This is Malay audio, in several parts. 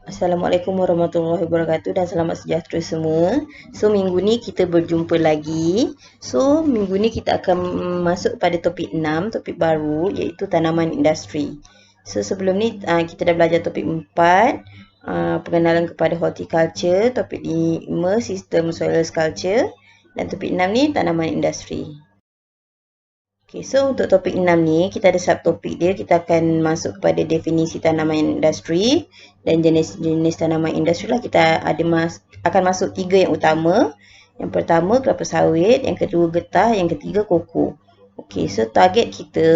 Assalamualaikum warahmatullahi wabarakatuh dan selamat sejahtera semua. So, minggu ni kita berjumpa lagi. So, minggu ni kita akan masuk pada topik 6, topik baru iaitu tanaman industri. So, sebelum ni kita dah belajar topik 4, pengenalan kepada horticulture, topik 5, sistem soil culture dan topik 6 ni tanaman industri. Okay, so untuk topik 6 ni, kita ada subtopik dia. Kita akan masuk kepada definisi tanaman industri dan jenis-jenis tanaman industri lah. Kita akan masuk 3 yang utama. Yang pertama, kelapa sawit. Yang kedua, getah. Yang ketiga, koko. Okay, so target kita,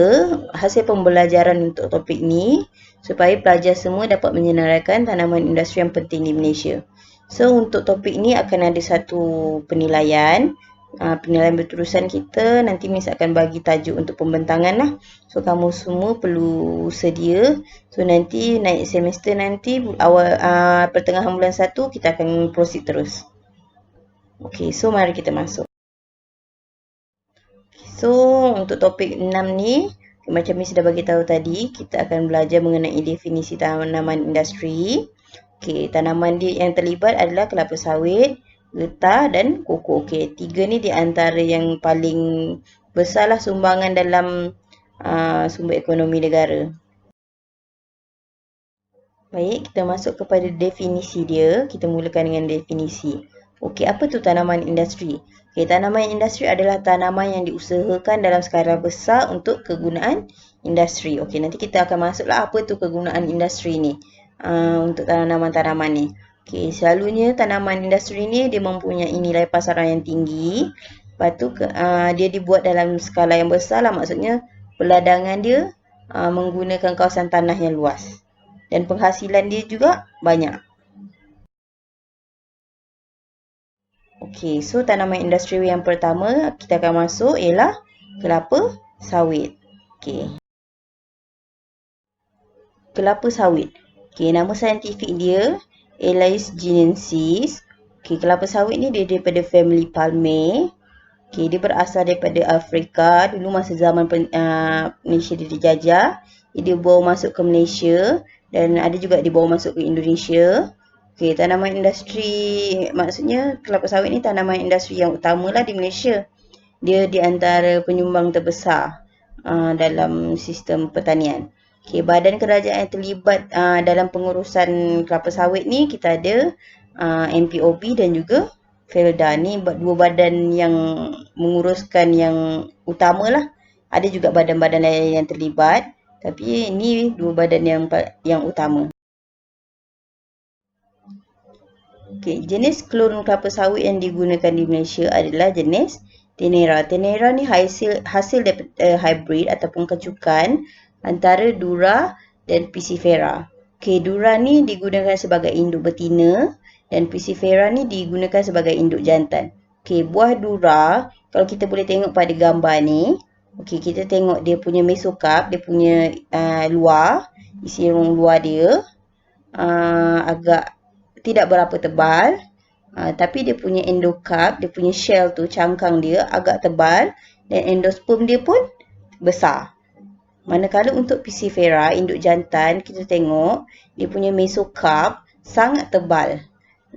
hasil pembelajaran untuk topik ni, supaya pelajar semua dapat menyenaraikan tanaman industri yang penting di Malaysia. So, untuk topik ni akan ada satu penilaian. Penilaian berterusan kita nanti Miss akan bagi tajuk untuk pembentangan lah. So kamu semua perlu sedia. So nanti naik semester nanti awal pertengahan bulan 1 kita akan proceed terus. Okay, so mari kita masuk. So untuk topik 6 ni, macam Miss dah bagi tahu tadi, kita akan belajar mengenai definisi tanaman industri. Okay, tanaman yang terlibat adalah kelapa sawit, getah dan koko. Okey, 3 ni di antara yang paling besarlah sumbangan dalam sumber ekonomi negara. Baik, kita masuk kepada definisi dia. Kita mulakan dengan definisi. Okey, apa tu tanaman industri? Okey, tanaman industri adalah tanaman yang diusahakan dalam skala besar untuk kegunaan industri. Okey, nanti kita akan masuklah apa tu kegunaan industri ni untuk tanaman-tanaman ni. Okay, selalunya tanaman industri ni dia mempunyai nilai pasaran yang tinggi. Lepas tu dia dibuat dalam skala yang besar lah. Maksudnya peladangan dia menggunakan kawasan tanah yang luas. Dan penghasilan dia juga banyak. Okay, so tanaman industri yang pertama kita akan masuk ialah kelapa sawit. Okay. Kelapa sawit. Okay, nama saintifik dia Elaeis guineensis. Okay, kelapa sawit ni dia daripada family Palmae. Okay, dia berasal daripada Afrika. Dulu masa zaman Malaysia dijajah, dia dibawa masuk ke Malaysia dan ada juga dibawa masuk ke Indonesia. Okay, tanaman industri, maksudnya kelapa sawit ni tanaman industri yang utamalah di Malaysia. Dia di antara penyumbang terbesar dalam sistem pertanian. Okay, badan kerajaan yang terlibat dalam pengurusan kelapa sawit ni kita ada MPOB dan juga Felda. Ni dua badan yang menguruskan yang utamalah. Ada juga badan-badan lain yang terlibat, tapi ini dua badan yang utama. Okay, jenis klon kelapa sawit yang digunakan di Malaysia adalah jenis Tenera. Tenera ni hasil daripada hybrid ataupun kecukan antara Dura dan Piscifera. Okay, Dura ni digunakan sebagai induk betina dan Piscifera ni digunakan sebagai induk jantan. Okay, buah Dura, kalau kita boleh tengok pada gambar ni, okay, kita tengok dia punya mesokarp, dia punya luar, isi rong luar dia agak tidak berapa tebal. Tapi dia punya endokarp, dia punya shell tu, cangkang dia agak tebal dan endosperm dia pun besar. Manakala untuk Piscifera, induk jantan, kita tengok dia punya mesokarp sangat tebal.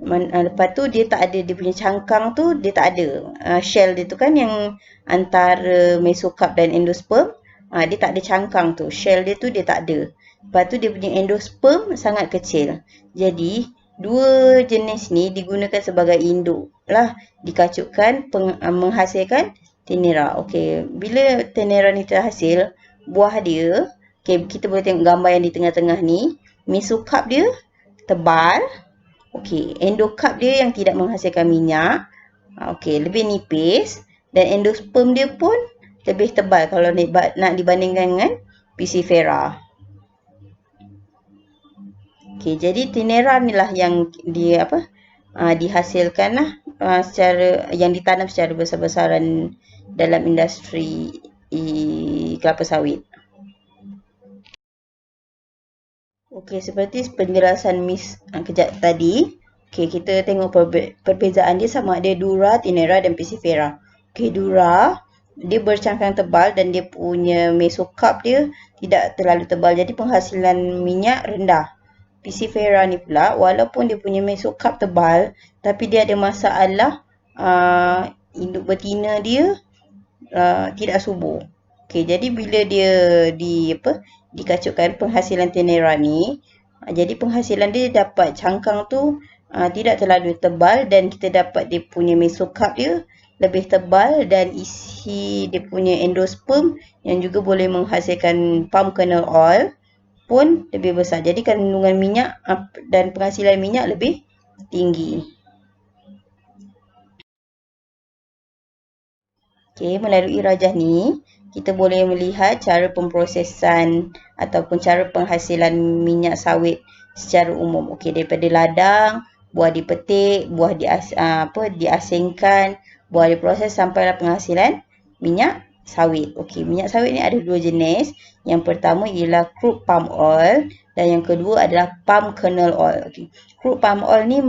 Lepas tu dia tak ada, dia punya cangkang tu dia tak ada. Shell dia tu kan yang antara mesokarp dan endosperm, dia tak ada cangkang tu. Shell dia tu dia tak ada. Lepas tu dia punya endosperm sangat kecil. Jadi dua jenis ni digunakan sebagai induk lah, dikacukkan menghasilkan Tenera. Okey, bila Tenera ni terhasil, buah dia, okay, kita boleh tengok gambar yang di tengah-tengah ni, mesokarp dia tebal, okay, endokarp dia yang tidak menghasilkan minyak, okay, lebih nipis dan endosperm dia pun lebih tebal kalau nak dibandingkan dengan Piscifera. Okay, jadi Tenera ni lah yang dihasilkan lah secara yang ditanam secara besar-besaran dalam industri kelapa sawit. Okey, seperti penjelasan Miss kejap tadi. Okey, kita tengok perbezaan dia sama ada Dura, Tenera dan Piscifera. Okey, Dura dia bercangkang tebal dan dia punya mesokarp dia tidak terlalu tebal. Jadi penghasilan minyak rendah. Pisifera ni pula, walaupun dia punya mesokarp tebal, tapi dia ada masalah induk betina dia tidak subur. Okey, jadi bila dia dikacutkan penghasilan tenera ni, jadi penghasilan dia dapat cangkang tu tidak terlalu tebal dan kita dapat dia punya mesokarp dia lebih tebal dan isi dia punya endosperm yang juga boleh menghasilkan palm kernel oil pun lebih besar. Jadi kandungan minyak dan penghasilan minyak lebih tinggi. Okey, melalui rajah ni, kita boleh melihat cara pemprosesan ataupun cara penghasilan minyak sawit secara umum. Okey, daripada ladang, buah dipetik, buah diasingkan, buah diproses sampailah penghasilan minyak sawit. Okey, minyak sawit ni ada dua jenis. Yang pertama ialah crude palm oil dan yang kedua adalah palm kernel oil. Okey, crude palm oil ni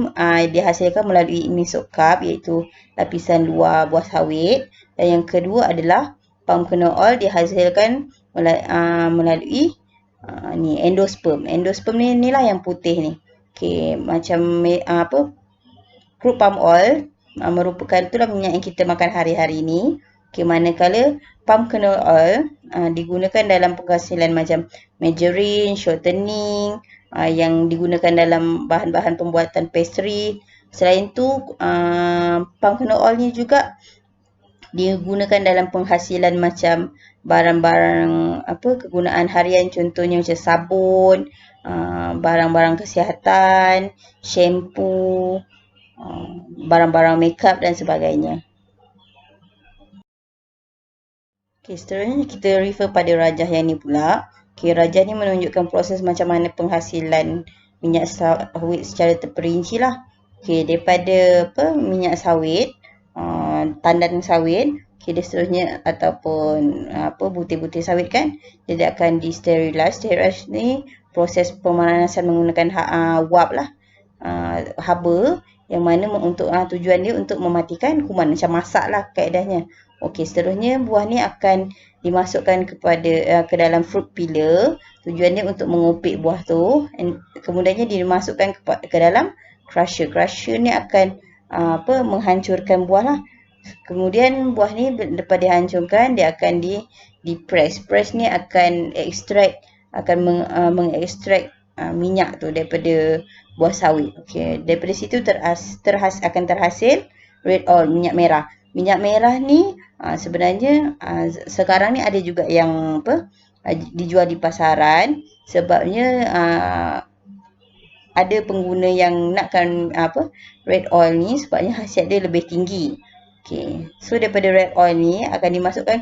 dihasilkan melalui mesokarp iaitu lapisan luar buah sawit. Dan yang kedua adalah palm kernel oil dihasilkan melalui ni endosperm. Endosperm ni lah yang putih ni. Okey, macam crude palm oil merupakan itulah minyak yang kita makan hari-hari ni. Okey, manakala palm kernel oil digunakan dalam penghasilan macam margarine, shortening yang digunakan dalam bahan-bahan pembuatan pastry. Selain tu palm kernel oil ni juga digunakan dalam penghasilan macam barang-barang kegunaan harian, contohnya macam sabun, barang-barang kesihatan, shampoo, barang-barang makeup dan sebagainya. Okey, seterusnya kita refer pada rajah yang ni pula. Okey, rajah ni menunjukkan proses macam mana penghasilan minyak sawit secara terperinci lah. Okey, daripada minyak sawit, tandan sawit, okay, seterusnya ataupun butir-butir sawit kan, dia akan disterilize. Sterilize ni proses pemanasan menggunakan wap lah, haba, yang mana untuk tujuan dia untuk mematikan kuman, macam masak lah kaedahnya. Okey, seterusnya buah ni akan dimasukkan ke dalam fruit peeler. Tujuan dia untuk mengopik buah tu. Kemudiannya dimasukkan ke dalam crusher. Crusher ni akan menghancurkan buah lah. Kemudian buah ni lepas dihancurkan, dia akan di-press. Press ni akan mengekstrak minyak tu daripada buah sawit. Okey, daripada situ akan terhasil red oil, minyak merah. Minyak merah ni sebenarnya sekarang ni ada juga yang dijual di pasaran, sebabnya ada pengguna yang nakkan red oil ni sebabnya khasiat dia lebih tinggi. Okay. So daripada red oil ni akan dimasukkan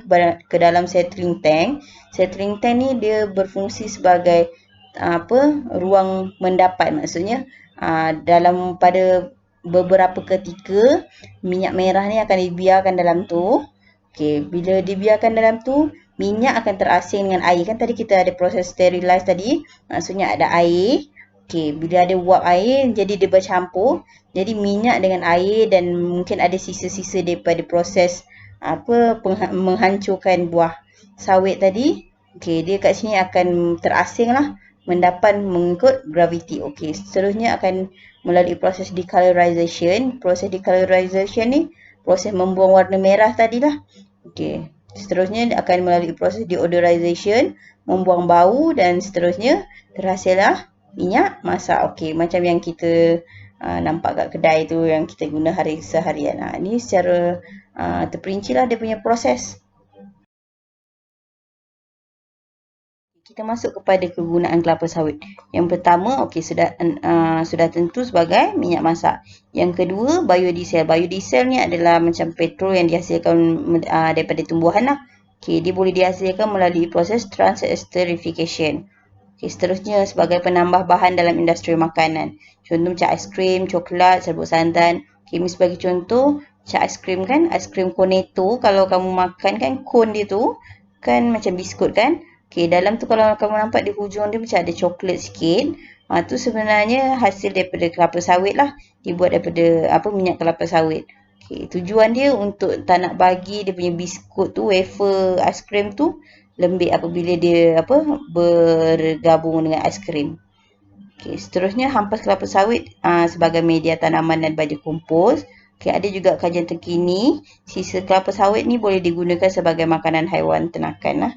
ke dalam settling tank. Settling tank ni dia berfungsi sebagai ruang mendapat. Maksudnya pada beberapa ketika minyak merah ni akan dibiarkan dalam tu. Okay. Bila dibiarkan dalam tu, minyak akan terasing dengan air. Kan tadi kita ada proses sterilize tadi. Maksudnya ada air. Okey, bila ada wap air, jadi dia bercampur. Jadi minyak dengan air dan mungkin ada sisa-sisa daripada proses menghancurkan buah sawit tadi. Okey, dia kat sini akan terasing lah, mendapat mengikut graviti. Okey, seterusnya akan melalui proses decolorization. Proses decolorization ni proses membuang warna merah tadilah. Okey, seterusnya akan melalui proses deodorization, membuang bau dan seterusnya terhasillah minyak masak. Okey, macam yang kita nampak kat kedai tu yang kita guna hari seharian. Ni secara terperinci lah dia punya proses. Kita masuk kepada kegunaan kelapa sawit. Yang pertama, okey, sudah tentu sebagai minyak masak. Yang kedua, biodiesel. Biodiesel ni adalah macam petrol yang dihasilkan daripada tumbuhan lah. Okey, dia boleh dihasilkan melalui proses transesterification. Okay, seterusnya sebagai penambah bahan dalam industri makanan. Contoh macam aiskrim, coklat, serbuk santan. Okay, ini sebagai contoh macam aiskrim kan, aiskrim cornetto. Kalau kamu makan kan cone dia tu kan macam biskut kan. Okay, dalam tu kalau kamu nampak di hujung dia macam ada coklat sikit. Tu sebenarnya hasil daripada kelapa sawit lah. Dibuat daripada minyak kelapa sawit. Okay, tujuan dia untuk tak nak bagi dia punya biskut tu, wafer aiskrim tu lembik apabila dia bergabung dengan aiskrim. Okey, seterusnya hampas kelapa sawit sebagai media tanaman dan baja kompos. Okey, ada juga kajian terkini, sisa kelapa sawit ni boleh digunakan sebagai makanan haiwan ternakan lah.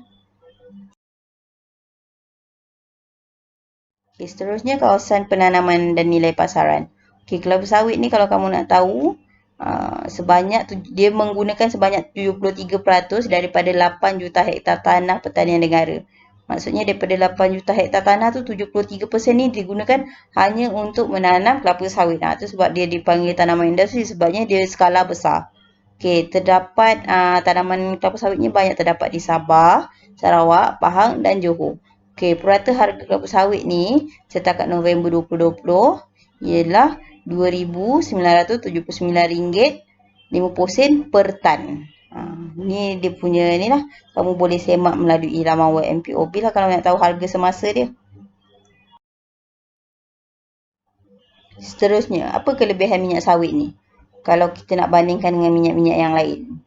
Okey, seterusnya kawasan penanaman dan nilai pasaran. Okey, kelapa sawit ni kalau kamu nak tahu, dia menggunakan sebanyak 73% daripada 8 juta hektar tanah pertanian negara. Maksudnya daripada 8 juta hektar tanah tu 73% ni digunakan hanya untuk menanam kelapa sawit. Tu sebab dia dipanggil tanaman industri sebabnya dia skala besar. Okey, terdapat tanaman kelapa sawit ni banyak terdapat di Sabah, Sarawak, Pahang dan Johor. Okey, purata harga kelapa sawit ni setakat November 2020 ialah RM2,979.50 per tan. Ni dia punya ni lah. Kamu boleh semak melalui laman web MPOB lah kalau nak tahu harga semasa dia. Seterusnya, apa kelebihan minyak sawit ni? Kalau kita nak bandingkan dengan minyak-minyak yang lain.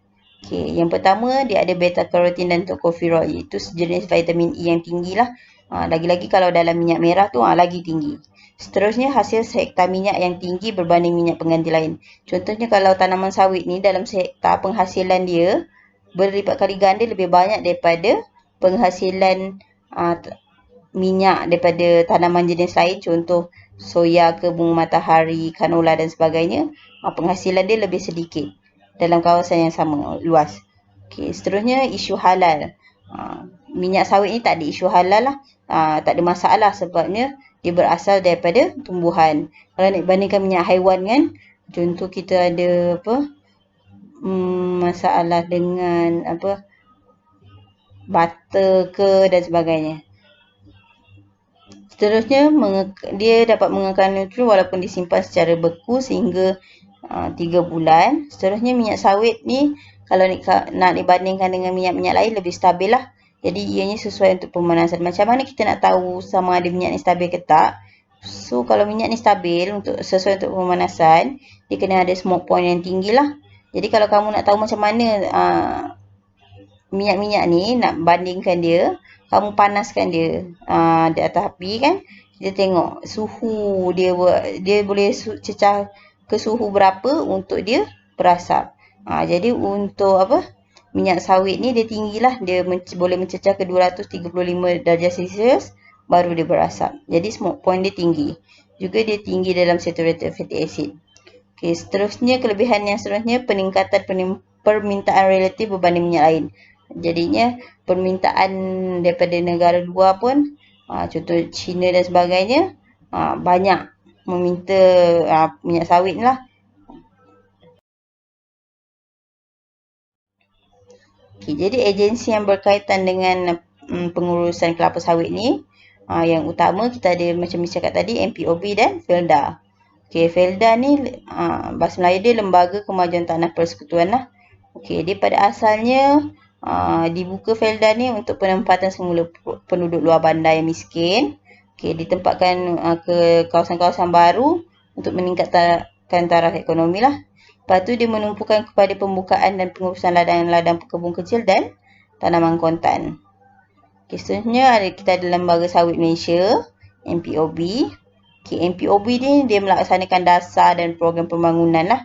Okey, yang pertama dia ada beta carotene dan tocopherol, iaitu sejenis vitamin E yang tinggi lah. Lagi-lagi kalau dalam minyak merah tu lagi tinggi. Seterusnya hasil sehektar minyak yang tinggi berbanding minyak pengganti lain. Contohnya kalau tanaman sawit ni dalam sehektar penghasilan dia berlipat kali ganda lebih banyak daripada penghasilan minyak daripada tanaman jenis lain. Contoh soya ke bunga matahari, canola dan sebagainya. Penghasilan dia lebih sedikit dalam kawasan yang sama luas. Okey, seterusnya isu halal. Minyak sawit ni tak ada isu halal lah. Tak ada masalah sebabnya dia berasal daripada tumbuhan. Kalau nak bandingkan minyak haiwan kan, contoh kita ada masalah dengan butter ke dan sebagainya. Seterusnya dia dapat mengekang nutrien walaupun disimpan secara beku sehingga 3 bulan. Seterusnya minyak sawit ni kalau nak dibandingkan dengan minyak-minyak lain lebih stabil lah. Jadi ianya sesuai untuk pemanasan. Macam mana kita nak tahu sama ada minyak ni stabil ke tak? So kalau minyak ni stabil sesuai untuk pemanasan, dia kena ada smoke point yang tinggi lah. Jadi kalau kamu nak tahu macam mana minyak-minyak ni nak bandingkan dia, kamu panaskan dia di atas api kan. Kita tengok suhu dia boleh cecah ke suhu berapa untuk dia berasap. Jadi untuk minyak sawit ni dia tinggilah, dia boleh mencecah ke 235 darjah Celsius baru dia berasap. Jadi smoke point dia tinggi. Juga dia tinggi dalam saturated fatty acid. Okey, seterusnya kelebihan yang seterusnya peningkatan permintaan relatif berbanding minyak lain. Jadinya permintaan daripada negara luar pun contoh China dan sebagainya banyak meminta minyak sawit lah. Okay, jadi agensi yang berkaitan dengan pengurusan kelapa sawit ni, yang utama kita ada macam saya cakap tadi, MPOB dan FELDA. Okay, FELDA ni bahasa Melayu dia Lembaga Kemajuan Tanah Persekutuan lah. Okay, dia pada asalnya dibuka FELDA ni untuk penempatan semula penduduk luar bandar yang miskin. Okay, ditempatkan ke kawasan-kawasan baru untuk meningkatkan taraf ekonomi lah. Lepas tu dia menumpukan kepada pembukaan dan pengurusan ladang-ladang kebun kecil dan tanaman kontan. Okay, seterusnya kita ada Lembaga Sawit Malaysia, MPOB. Okay, MPOB ni dia melaksanakan dasar dan program pembangunan lah.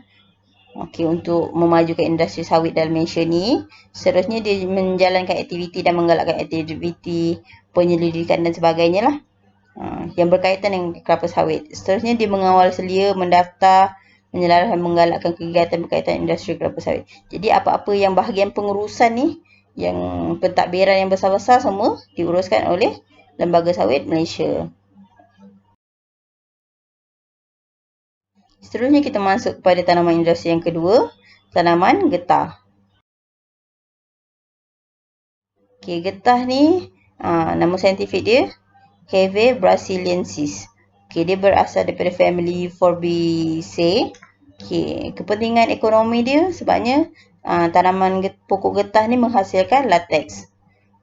Okay, untuk memajukan industri sawit dalam Malaysia ni. Seterusnya dia menjalankan aktiviti dan menggalakkan aktiviti penyelidikan dan sebagainya lah. Yang berkaitan dengan kelapa sawit. Seterusnya dia mengawal selia, mendaftar, menyelaras dan menggalakkan kegiatan berkaitan industri kelapa sawit. Jadi apa-apa yang bahagian pengurusan ni, yang pentadbiran yang besar-besar semua diuruskan oleh Lembaga Sawit Malaysia. Seterusnya kita masuk kepada tanaman industri yang kedua, tanaman getah. Okay, getah ni nama saintifik dia Heve brasiliensis. Okay, dia berasal daripada family Forbiaceae. Okay, kepentingan ekonomi dia sebabnya tanaman pokok getah ni menghasilkan latex.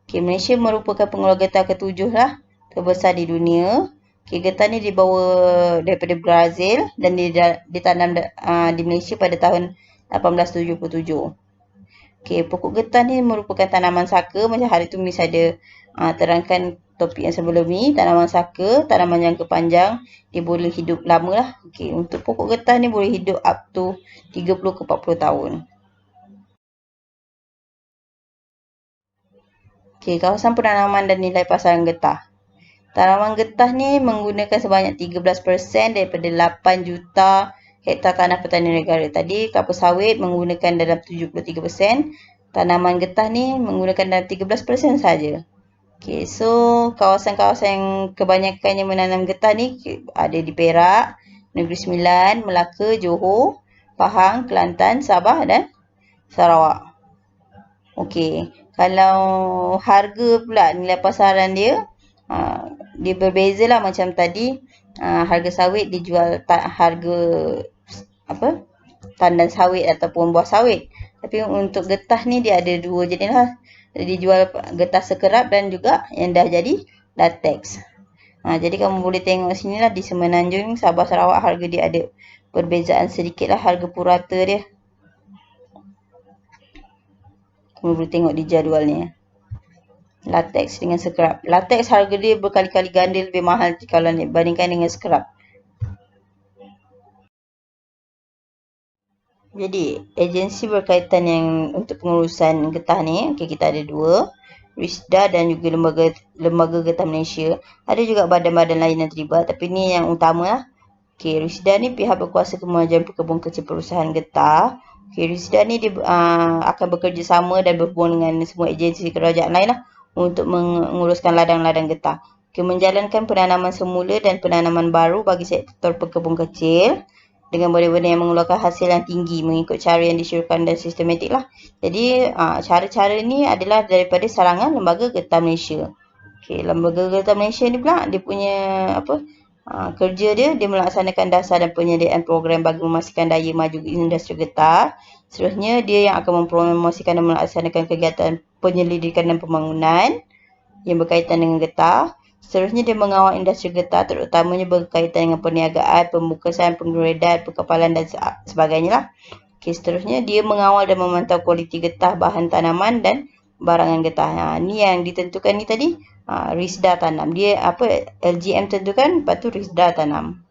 Okay, Malaysia merupakan pengeluar getah ke-7 lah terbesar di dunia. Okay, getah ni dibawa daripada Brazil dan ditanam di Malaysia pada tahun 1877. Okay, pokok getah ni merupakan tanaman saka. Macam hari tu Miss ada terangkan topik yang sebelum ni, tanaman saka, tanaman jangka panjang, dia boleh hidup lama lah. Okey, untuk pokok getah ni boleh hidup up to 30 ke 40 tahun. Okey, kawasan penanaman dan nilai pasaran getah. Tanaman getah ni menggunakan sebanyak 13% daripada 8 juta hektar tanah pertanian negara. Tadi kelapa sawit menggunakan dalam 73%. Tanaman getah ni menggunakan dalam 13% saja. Okey, so kawasan-kawasan yang kebanyakannya menanam getah ni ada di Perak, Negeri Sembilan, Melaka, Johor, Pahang, Kelantan, Sabah dan Sarawak. Okey, kalau harga pula nilai pasaran dia, dia berbeza lah macam tadi. Harga sawit dijual harga tandan sawit ataupun buah sawit. Tapi untuk getah ni dia ada dua jenis lah. Dijual getah sekerap dan juga yang dah jadi latex. Jadi kamu boleh tengok sini lah di Semenanjung, Sabah, Sarawak harga dia ada perbezaan sedikit lah harga purata dia. Kamu boleh tengok di jadual ni. Latex dengan sekerap. Latex harga dia berkali-kali ganda lebih mahal kalau dibandingkan dengan sekerap. Jadi, agensi berkaitan yang untuk pengurusan getah ni, okay, kita ada dua. RISDA dan juga Lembaga Getah Malaysia. Ada juga badan-badan lain yang terlibat, tapi ni yang utama lah. Okay, RISDA ni pihak berkuasa kemajuan perkebun kecil perusahaan getah. Okay, RISDA ni dia akan bekerjasama dan berhubung dengan semua agensi kerajaan lain lah untuk menguruskan ladang-ladang getah. Okay, menjalankan penanaman semula dan penanaman baru bagi sektor perkebun kecil dengan benda-benda yang mengeluarkan hasil yang tinggi mengikut cara yang disyorkan dan sistematik lah. Jadi, cara-cara ni adalah daripada sarangan Lembaga Getah Malaysia. Okay, Lembaga Getah Malaysia ni pula, dia punya kerja dia melaksanakan dasar dan penyediaan program bagi memastikan daya maju industri getah. Seterusnya, dia yang akan mempromosikan dan melaksanakan kegiatan penyelidikan dan pembangunan yang berkaitan dengan getah. Seterusnya, dia mengawal industri getah terutamanya berkaitan dengan perniagaan, pembukasan, penggredahan, pengkapalan dan sebagainya lah. Okay, seterusnya, dia mengawal dan memantau kualiti getah, bahan tanaman dan barangan getah. Ni yang ditentukan ni tadi, RISDA tanam. Dia LGM tentukan, lepas tu RISDA tanam.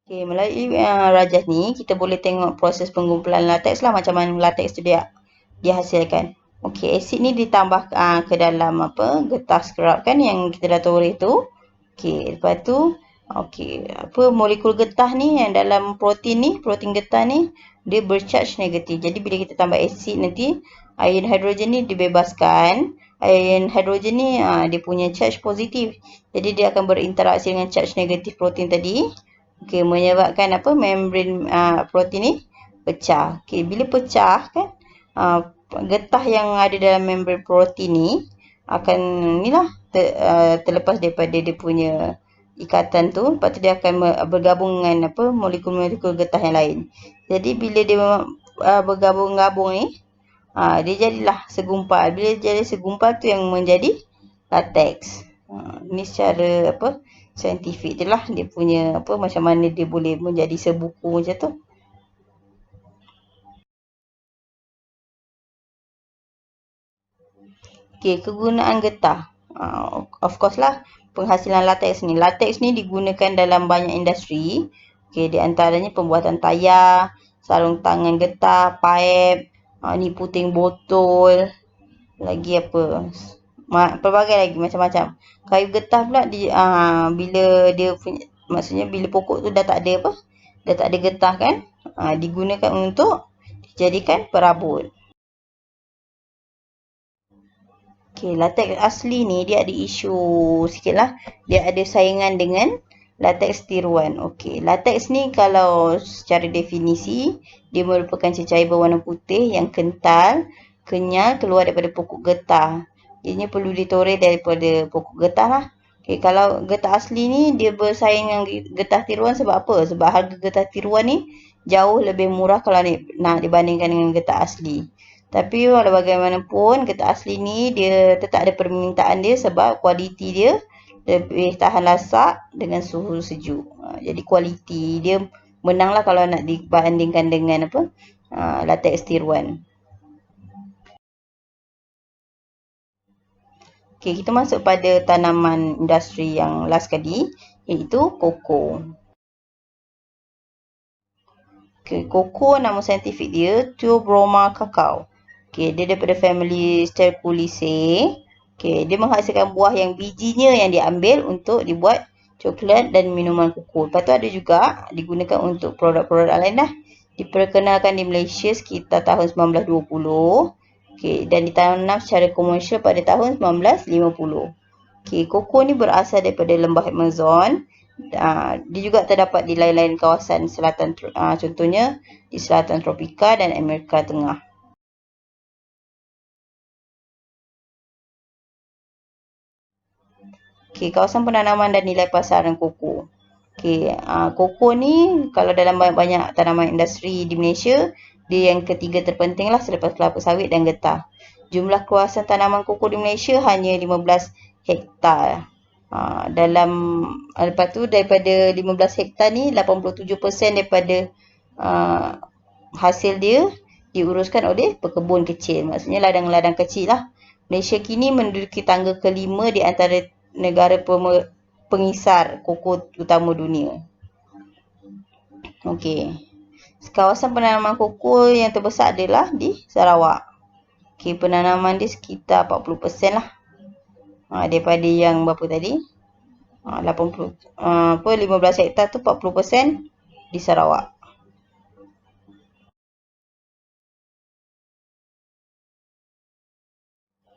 Okay, melalui rajah ni, kita boleh tengok proses pengumpulan latex lah, macam mana latex tu dia hasilkan. Okey, asid ni ditambah ke dalam getah scrub kan yang kita dah toreh tu. Okey, lepas tu molekul getah ni yang dalam protein getah ni dia bercharge negatif. Jadi bila kita tambah asid nanti ion hidrogen ni dibebaskan. Ion hidrogen ni dia punya charge positif. Jadi dia akan berinteraksi dengan charge negatif protein tadi. Okey, menyebabkan membran protein ni pecah. Okey, bila pecah kan getah yang ada dalam membran protein ni akan terlepas daripada dia punya ikatan tu, lepas tu dia akan bergabung dengan molekul-molekul getah yang lain. Jadi bila dia bergabung-gabung ni, dia jadilah segumpal. Bila jadi segumpal tu yang menjadi latex. Ni secara saintifik je lah dia punya macam mana dia boleh menjadi sebuku macam tu. Okay, kegunaan getah. Of course lah, penghasilan latex ni. Latex ni digunakan dalam banyak industri. Okay, di antaranya pembuatan tayar, sarung tangan getah, paip, ni puting botol, lagi apa? Pelbagai lagi macam-macam. Kayu getah pula bila dia punya, maksudnya bila pokok tu dah tak ada dah tak ada getah kan, digunakan untuk dijadikan perabot. Okay, latex asli ni dia ada isu sikit lah. Dia ada saingan dengan latex tiruan. Okay, latex ni kalau secara definisi, dia merupakan cecair berwarna putih yang kental, kenyal, keluar daripada pokok getah. Ianya perlu ditoreh daripada pokok getah lah. Okay, kalau getah asli ni, dia bersaing dengan getah tiruan sebab apa? Sebab harga getah tiruan ni jauh lebih murah kalau nak dibandingkan dengan getah asli. Tapi walau bagaimanapun, getah asli ni dia tetap ada permintaan dia sebab kualiti dia lebih tahan lasak dengan suhu sejuk. Jadi kualiti dia menanglah kalau nak dibandingkan dengan latex tiruan. Okey, kita masuk pada tanaman industri yang last kali, iaitu koko. Okey, koko nama saintifik dia Theobroma cacao. Okey, dia daripada family Sterculiaceae. Okey, dia menghasilkan buah yang bijinya yang diambil untuk dibuat coklat dan minuman koko. Lepas tu ada juga digunakan untuk produk-produk lain dah. Diperkenalkan di Malaysia sekitar tahun 1920. Okey, dan ditanam secara komersial pada tahun 1950. Okey, koko ni berasal daripada lembah Amazon. Dia juga terdapat di lain-lain kawasan selatan, contohnya di selatan tropika dan Amerika Tengah. Okey, kawasan penanaman dan nilai pasaran koko. Okey, koko ni kalau dalam banyak tanaman industri di Malaysia, dia yang ketiga terpenting lah selepas kelapa sawit dan getah. Jumlah kawasan tanaman koko di Malaysia hanya 15 hektar. Lepas tu daripada 15 hektar ni 87% daripada hasil dia diuruskan oleh pekebun kecil. Maksudnya ladang-ladang kecil lah. Malaysia kini menduduki tangga kelima di antara negara pengisar koko utama dunia. Okey. Kawasan penanaman koko yang terbesar adalah di Sarawak. Okey, penanaman dia sekitar 40% lah. Daripada yang berapa tadi? 15 hektar tu 40% di Sarawak.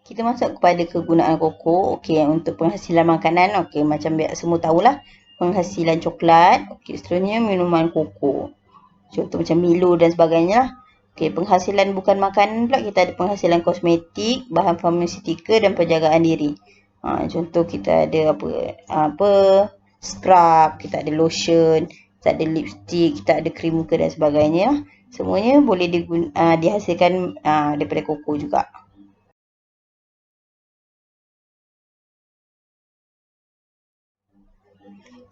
Kita masuk kepada kegunaan koko. Okey, untuk penghasilan makanan, okey, macam semua tahulah, penghasilan coklat, okey, seterusnya minuman koko. Contoh macam Milo dan sebagainya lah. Okey, penghasilan bukan makanan pula, kita ada penghasilan kosmetik, bahan farmasetika dan penjagaan diri. Contoh kita ada apa scrub, kita ada lotion, kita ada lipstick, kita ada krim muka dan sebagainya. Semuanya boleh dihasilkan daripada koko juga.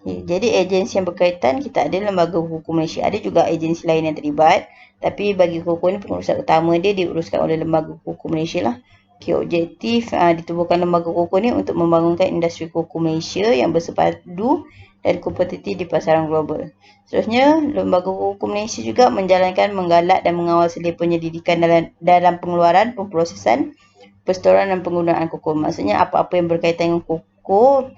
Jadi agensi yang berkaitan, kita ada Lembaga Hukum Malaysia. Ada juga agensi lain yang terlibat. Tapi bagi koko ni pengurusan utama dia diuruskan oleh Lembaga Hukum Malaysia lah. Okay, objektif ditubuhkan Lembaga Koko ni untuk membangunkan industri koko Malaysia yang bersepadu dan kompetitif di pasaran global. Seterusnya, Lembaga Hukum Malaysia juga menjalankan, menggalak dan mengawal selia penyelidikan dalam pengeluaran, pemprosesan, perseturuan dan penggunaan koko. Maksudnya apa-apa yang berkaitan dengan koko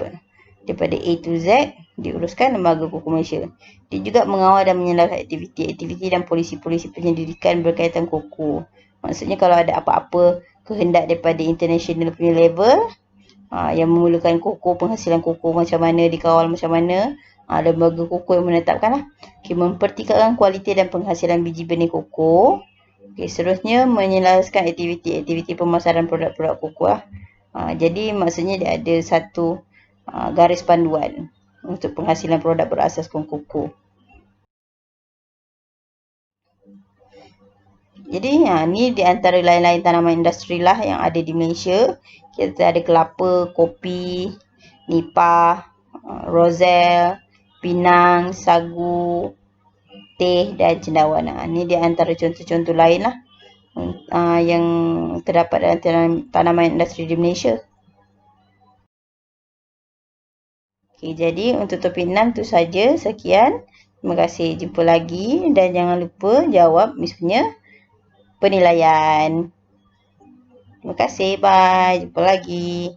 daripada A to Z diuruskan Lembaga Koko Malaysia. Dia juga mengawal dan menyelesaikan aktiviti dan polisi-polisi penyelidikan berkaitan koko. Maksudnya kalau ada apa-apa kehendak daripada international punya level yang memerlukan koko, penghasilan koko macam mana, dikawal macam mana, Lembaga Koko yang menetapkan lah. Okay, mempertikaikan kualiti dan penghasilan biji benih koko. Okay, seterusnya menyelesaikan aktiviti pemasaran produk-produk koko lah. Jadi maksudnya dia ada satu garis panduan untuk penghasilan produk berasaskan koko. Jadi ni di antara lain-lain tanaman industri lah yang ada di Malaysia. Kita ada kelapa, kopi, nipah, roselle, pinang, sagu, teh dan cendawan. Ni di antara contoh-contoh lain lah yang terdapat dalam tanaman industri di Malaysia. Okay, jadi untuk topik 6 tu saja. Sekian. Terima kasih. Jumpa lagi. Dan jangan lupa jawab Miss punya penilaian. Terima kasih. Bye. Jumpa lagi.